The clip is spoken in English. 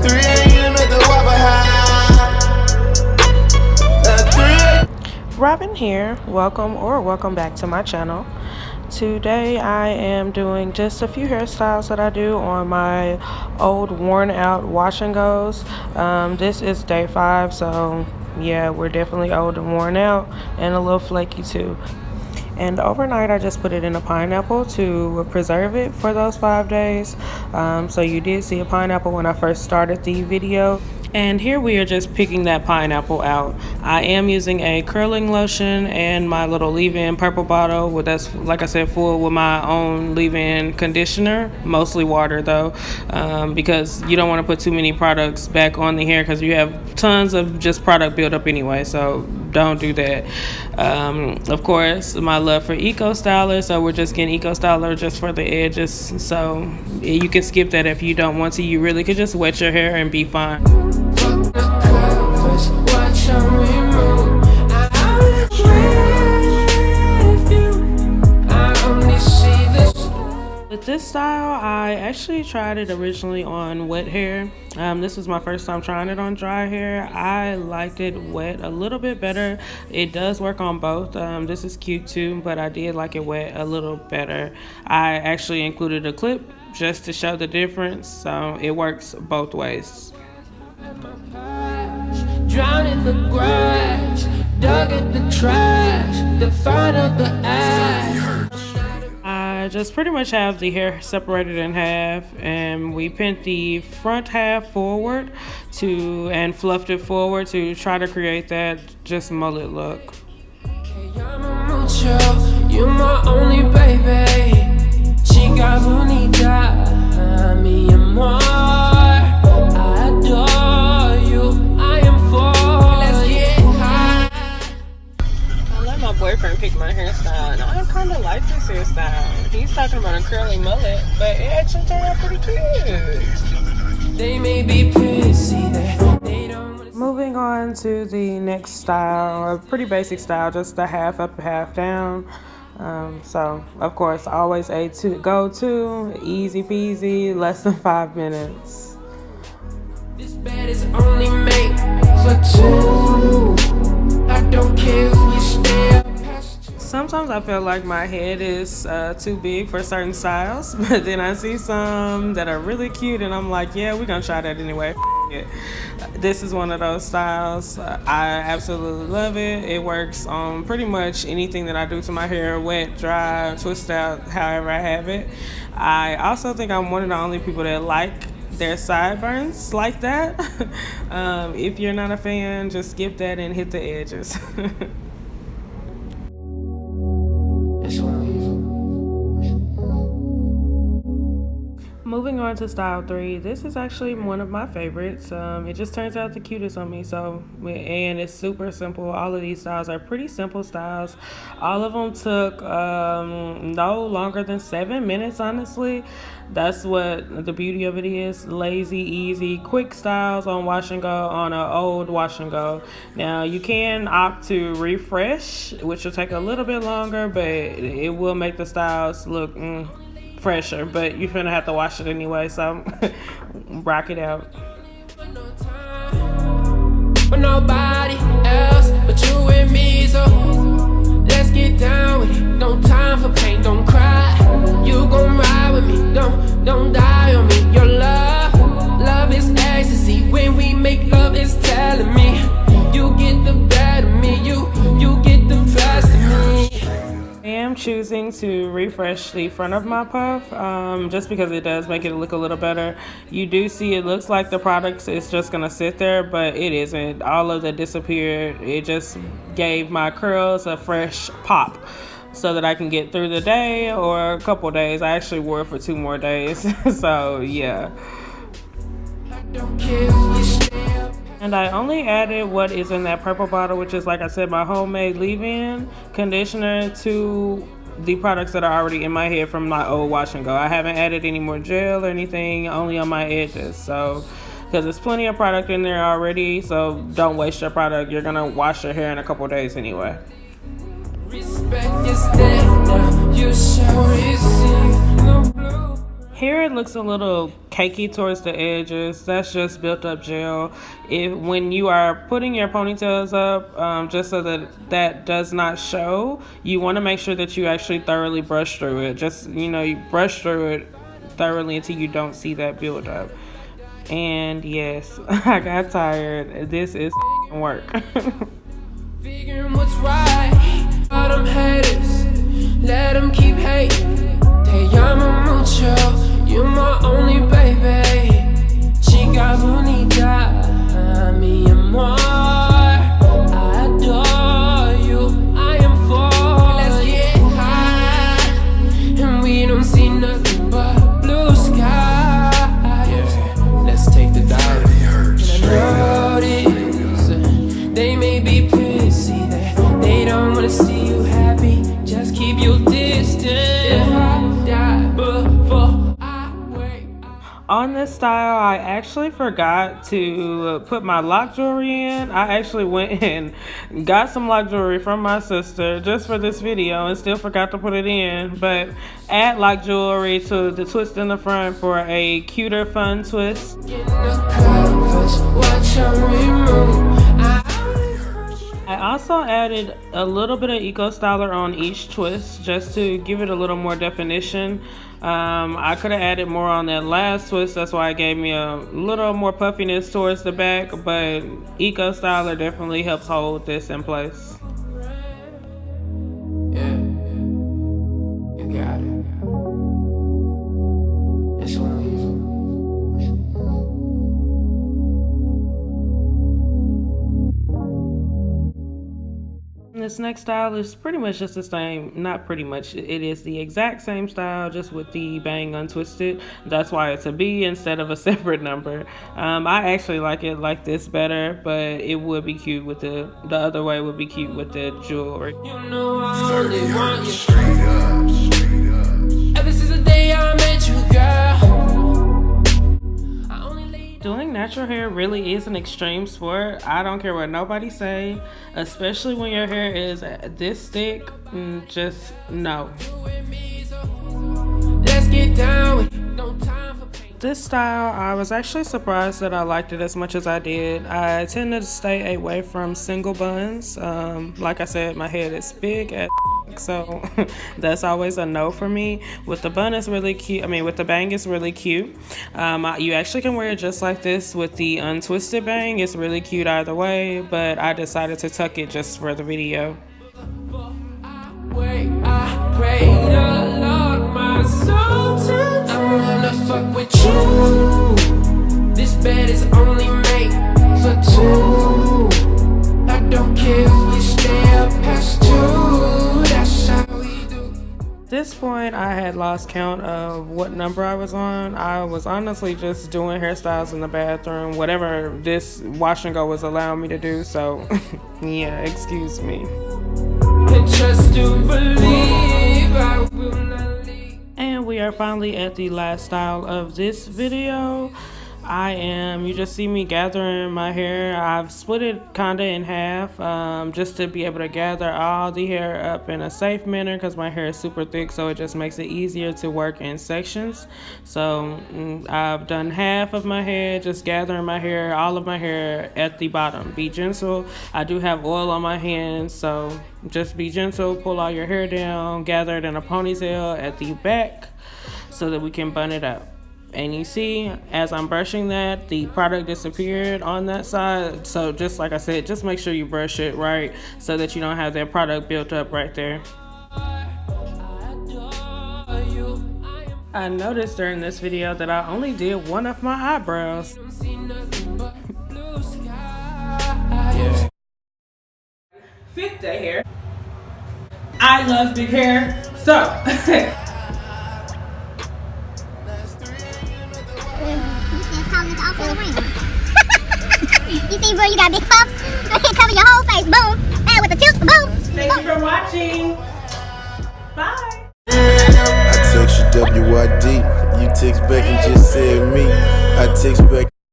3 a.m. at the Waffle House. Robyn here. Welcome back to my channel. Today I am doing just a few hairstyles that I do on my old worn out wash and goes. This is day 5, so yeah, we're definitely old and worn out and a little flaky too. And overnight I just put it in a pineapple to preserve it for those 5 days. So you did see a pineapple when I first started the video. And here we are just picking that pineapple out. I am using a curling lotion and my little leave-in purple bottle with, that's like I said, full with my own leave-in conditioner, mostly water though, because you don't want to put too many products back on the hair because you have tons of just product buildup anyway, so don't do that. Of course, my love for Eco Styler, so we're just getting Eco Styler just for the edges, so you can skip that if you don't want to. You really could just wet your hair and be fine. With this style, I actually tried it originally on wet hair. This was my first time trying it on dry hair. I liked it wet a little bit better. It does work on both. This is cute too, but I did like it wet a little better. I actually included a clip just to show the difference, so it works both ways. Drown in the grass, dug in the trash, the fight of the ash. I just pretty much have the hair separated in half, and we pinned the front half forward and fluffed it forward to try to create that just mullet look. You're my only baby. Chica bonita, mi amor. I adore you. I am for. Let's get high. I let my boyfriend pick my hairstyle, and I kind of like this hairstyle. He's talking about a curly mullet, but it actually turned out pretty cute. They may be pissy that they don't. Moving on to the next style, a pretty basic style, just a half up, half down. So of course, always a go-to, easy peasy, less than 5 minutes. This bed is only made for 2. I don't care if you stay up. Sometimes I feel like my head is too big for certain styles, but then I see some that are really cute and I'm like, yeah, we're gonna try that anyway. This is one of those styles. I absolutely love it. It works on pretty much anything that I do to my hair, wet, dry, twist out, however I have it. I also think I'm one of the only people that like their sideburns like that. If you're not a fan, just skip that and hit the edges. Moving on to style 3, this is actually one of my favorites. It just turns out the cutest on me, and it's super simple. All of these styles are pretty simple styles. All of them took no longer than 7 minutes, honestly. That's what the beauty of it is. Lazy, easy, quick styles on wash and go, on an old wash and go. Now you can opt to refresh, which will take a little bit longer, but it will make the styles look fresher, but you're gonna have to wash it anyway, so rock it out. For nobody else but you and me, so let's get down with it. No time for pain, don't cry. You gon' ride with me, don't die on me. Your love is ecstasy. When we make love, it's telling me you get the better of me, you get the best of me. I am choosing to refresh the front of my puff, just because it does make it look a little better. You do see it looks like the product is just gonna sit there, but it isn't. All of that disappeared. It just gave my curls a fresh pop so that I can get through the day or a couple days. I actually wore it for 2 more days. So yeah. And I only added what is in that purple bottle, which is, like I said, my homemade leave-in conditioner, to the products that are already in my hair from my old wash and go. I haven't added any more gel or anything, only on my edges. So, because there's plenty of product in there already, so don't waste your product. You're gonna wash your hair in a couple days anyway. Respect is dead, you shall receive no blue. Here at looks a little cakey towards the edges, that's just built up gel. When you are putting your ponytails up, just so that does not show, you want to make sure that you actually thoroughly brush through it. Just, you brush through it thoroughly until you don't see that build up. And yes, I got tired. This is work. Figuring what's right, all them haters, let them keep hating. Te llamo mucho, you're my only baby. Chica bonita, mi amor, I adore you, I am for. Let's get high, and we don't see nothing but blue skies. Yeah, let's take the dive. They may be pissy that they don't wanna see you happy. Just keep your distance. If I die before I wake up. On this style, I actually forgot to put my lock jewelry in. I actually went and got some lock jewelry from my sister just for this video and still forgot to put it in. But add lock jewelry to the twist in the front for a cuter, fun twist. In the covers, watch her remove. I also added a little bit of Eco Styler on each twist just to give it a little more definition. I could have added more on that last twist, that's why it gave me a little more puffiness towards the back, but Eco Styler definitely helps hold this in place. Yeah, you got it. It's on you. This next style is pretty much just the same, not pretty much, it is the exact same style, just with the bang untwisted. That's why it's a B instead of a separate number. I actually like it like this better, but it would be cute with the other way would be cute with the jewelry. You know I only want you straight up. Ever since the day I met you, girl. Doing natural hair really is an extreme sport. I don't care what nobody say, especially when your hair is this thick. Just no. Let's get down with no time for pain. This style, I was actually surprised that I liked it as much as I did. I tend to stay away from single buns. Like I said, my head is big at so that's always a no for me. With the bun, it's really cute. I mean, with the bang, it's really cute. You actually can wear it just like this with the untwisted bang. It's really cute either way, but I decided to tuck it just for the video. I pray the Lord my soul to I wanna fuck with you. This bed is only made for two. I don't care if we stay up past two. That's how we do. At this point, I had lost count of what number I was on. I was honestly just doing hairstyles in the bathroom, whatever this wash and go was allowing me to do. So yeah, excuse me. And just to believe I will not leave. And we are finally at the last style of this video. You just see me gathering my hair. I've split it kinda in half just to be able to gather all the hair up in a safe manner because my hair is super thick, so it just makes it easier to work in sections. So I've done half of my head, just gathering my hair, all of my hair at the bottom. Be gentle. I do have oil on my hands, so just be gentle, pull all your hair down, gather it in a ponytail at the back so that we can bun it up. And you see, as I'm brushing that, the product disappeared on that side. So just like I said, just make sure you brush it right so that you don't have that product built up right there. I noticed during this video that I only did one of my eyebrows. Fit the hair. I love big hair, so You see, bro, you got big puffs. Go ahead, cover your whole face. Boom. And with the tilt, boom. thank you for watching. Bye. I text you WID, you text back and just said me. I text back.